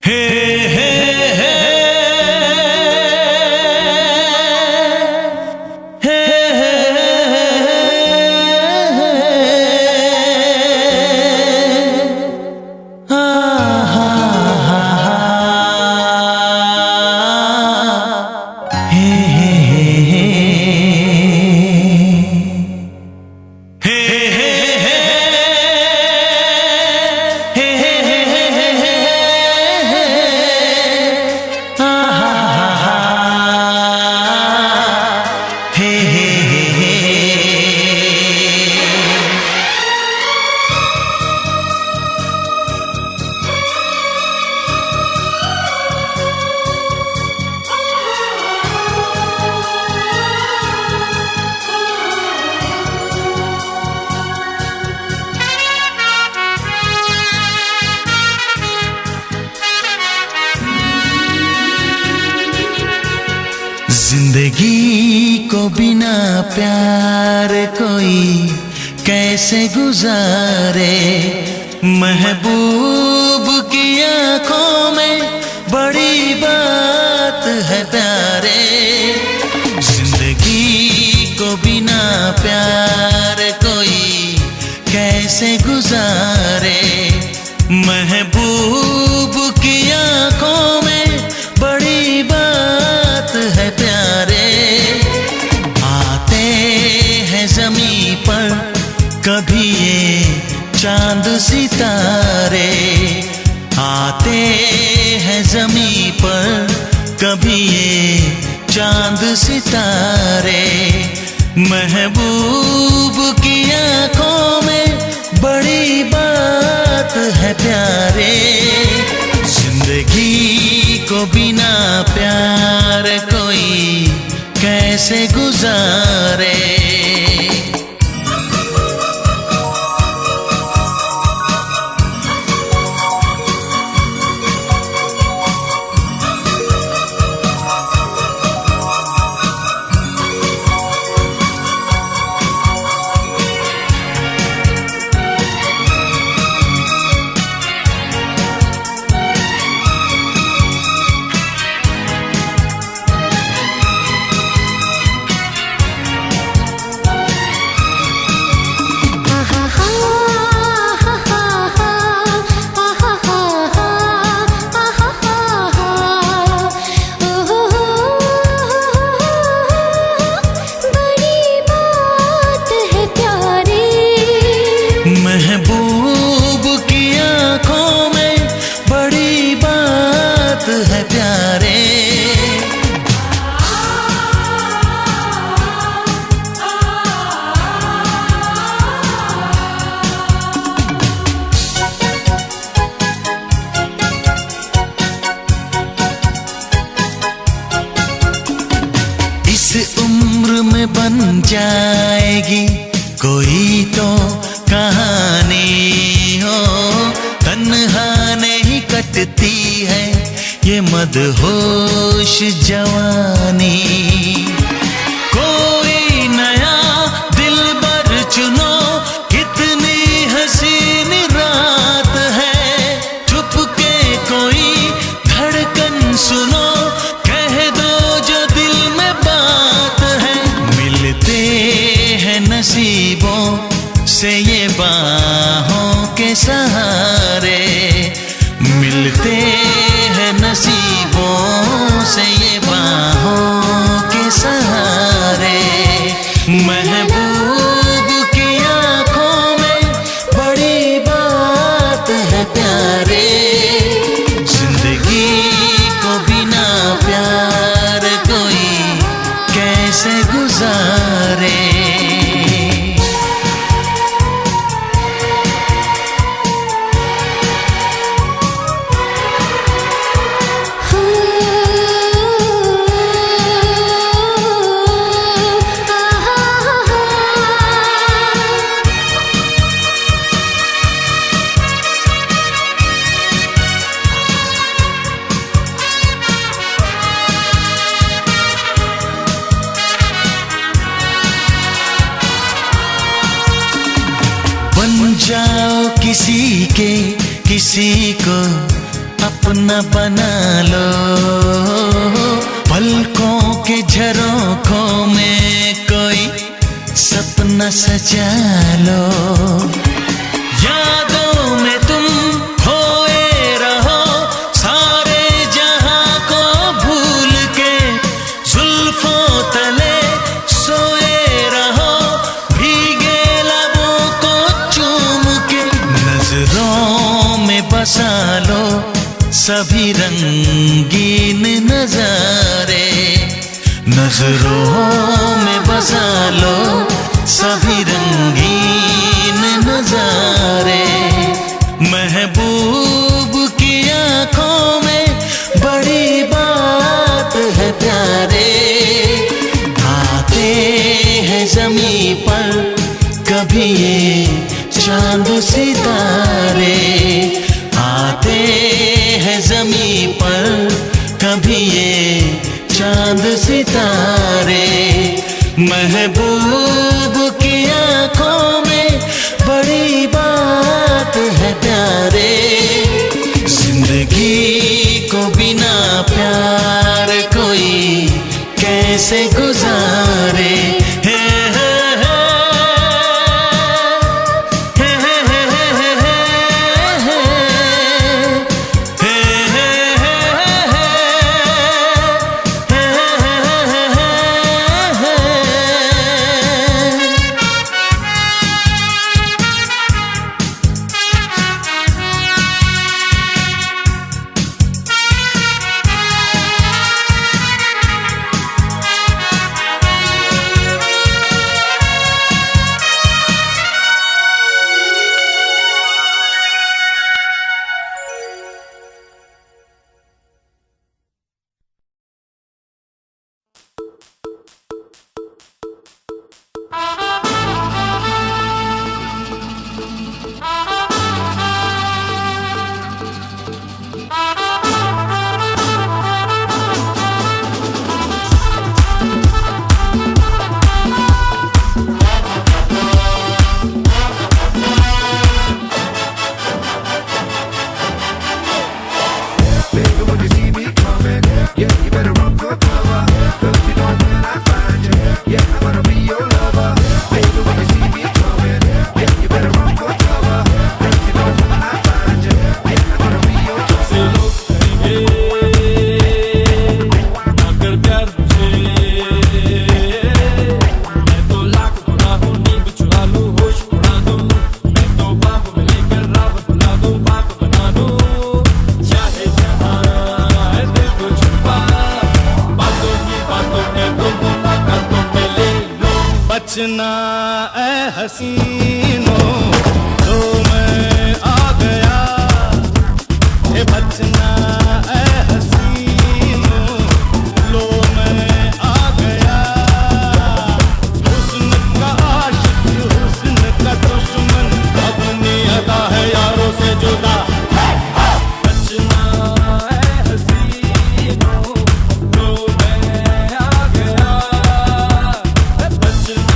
हे हे हे जिंदगी को बिना प्यार कोई कैसे गुजारे। महबूब की आंखों में बड़ी बात है प्यारे। जिंदगी को बिना प्यार कोई कैसे गुजारे। महबूब की आंखों में बड़ी बात है प्यारे। आते हैं ज़मीं पर कभी ये चांद सितारे। आते हैं ज़मीं पर कभी ये चांद सितारे। महबूब की आंखों में बड़ी बात है प्यारे। जिंदगी को बिना प्यार कोई कैसे गुजारे। महबूब की आंखों में बड़ी बात है प्यारे। इस उम्र में बन जाएगी कोई तो कहानी हो। तन्हा नहीं कटती है ये मदहोश जवानी। कोई नया दिलबर चुनो, कितनी हसीन रात है। चुपके कोई धड़कन सुनो, कह दो जो दिल में बात है। मिलते हैं नसीबों से ये बाहों के सहारे। मिलते हैं नसीबों से ये बाहों के सहारे। महबूब की आंखों में बड़ी बात है प्यारे। जिंदगी को बिना प्यार कोई कैसे गुजारे। बन जाओ किसी के किसी को अपना बना लो, पलकों के झरोखों में कोई सपना सजा लो। यादों में तुम खोए रहो, सारे जहां को भूल के, जुल्फों तले सोए रहो, भीगे लबों को चूम के। नजरों में बसा लो सभी रंगीन नजारे, नजरों में बसा लो सभी रंगीन नजारे। महबूब की आंखों में बड़ी बात है प्यारे, आते हैं ज़मीं पर कभी ये चांद सितारे, आते हैं ज़मीं पर कभी ये चांद सितारे। महबूब की आंखों में बड़ी बात है प्यारे, जिंदगी को बिना प्यार कोई कैसे गुजारे। बचना ऐ हसीनों तो मैं आ गया, ये बचना ऐ हसीनों लो मैं आ गया। हुस्न का आशिक हुस्न का दुश्मन अपनी अदा है यारों से जुदा। बचना ऐ हसीनों लो मैं आ गया, बचना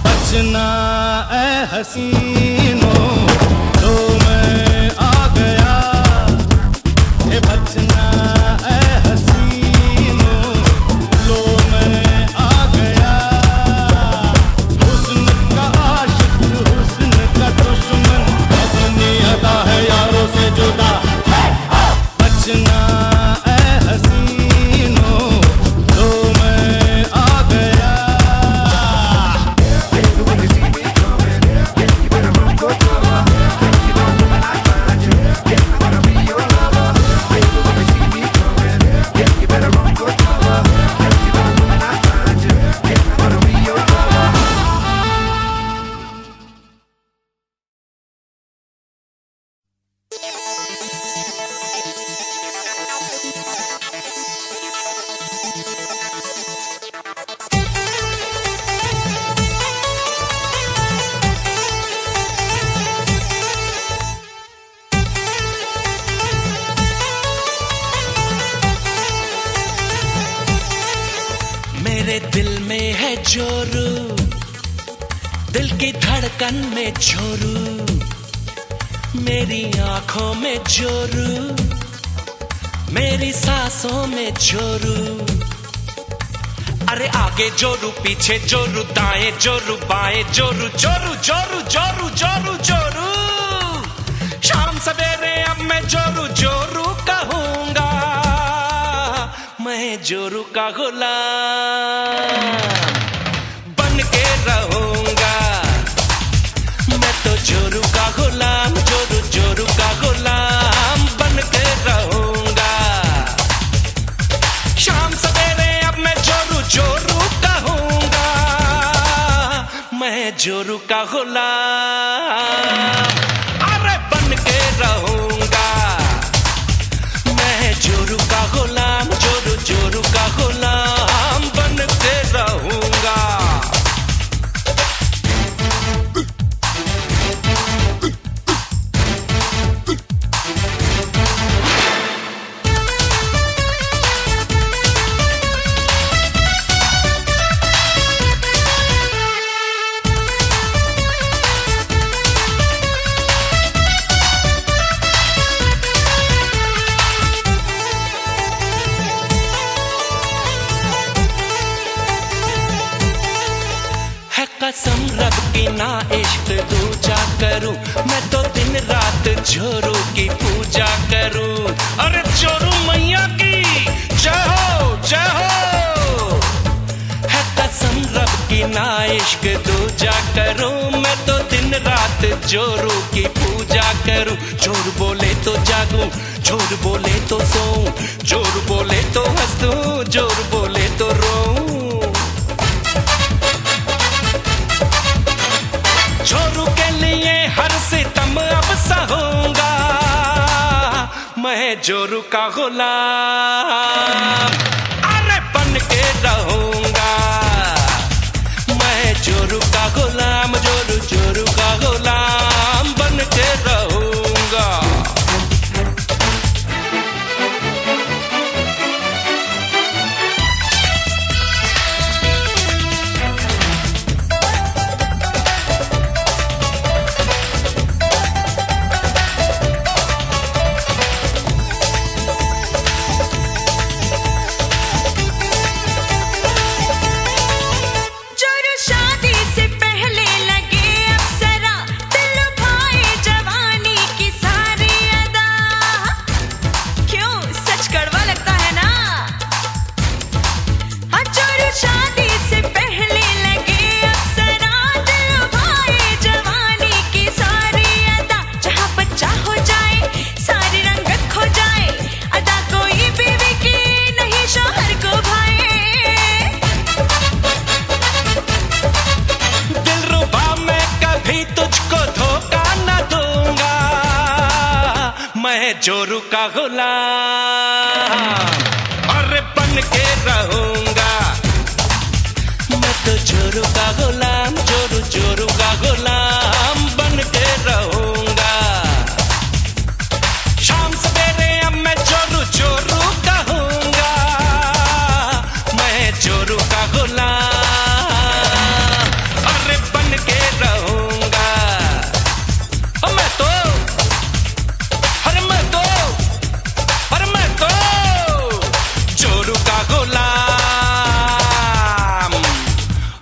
बचना ऐ हसीनों तो मैं आ गया, ये बचना ऐ हसीनों लो मैं आ गया। मेरे दिल में है जोरू, दिल की धड़कन में जोरू, मेरी आंखों में जोरू, मेरी सांसों में जोरू। अरे आगे जोरू, पीछे जोरू, दाएं जोरू, बाएं जोरू, जोरू जोरू जोरू जोरू जोरू। शाम सवेरे अब मैं जोरू जोरू कहूंगा, मैं जोरू का गुलाम बन के रहूंगा। मैं तो जोरू का गुलाम, जोरू जोरू का गुलाम बन के रहूंगा। शाम सवेरे अब मैं जोरू जोरू कहूंगा, मैं जोरू का गुलाम अरे बन के रहूंगा। मैं जोरू का गुलाम, जोरू जोरू का गुलाम बन के रहूंगा। कसम रब की ना इश्क दूजा करूं, मैं तो दिन रात जोरू की पूजा करूं। अरे जोरू मैया की जय हो जय हो। है कसम रब की ना इश्क दूजा करूं, मैं तो दिन रात जोरू की पूजा करूं। जोर बोले तो जागूं, जोर बोले तो सोऊं, जोर बोले तो हंसूं, जोर बोले तो रोऊं। जोरू के लिए हर सितम अब सहूंगा, मैं जोरू का गुलाम अरे बन के रहूंगा। मैं जोरू का गुलाम, जोरू जोरू का गुलाम बन के रहूंगा। मैं जोरू का गुलाम अरे बन के रहूंगा। मैं तो जोरू का गुलाम, जोरू जोरू का गुलाम बन के रहूंगा। शाम सवेरे अब मैं जोरू जोरू कहूंगा, मैं जोरू का गुलाम अरे बन के रहूंगा। मैं तो जोरू का गुलाम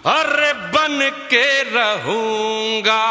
अरे बन के रहूंगा।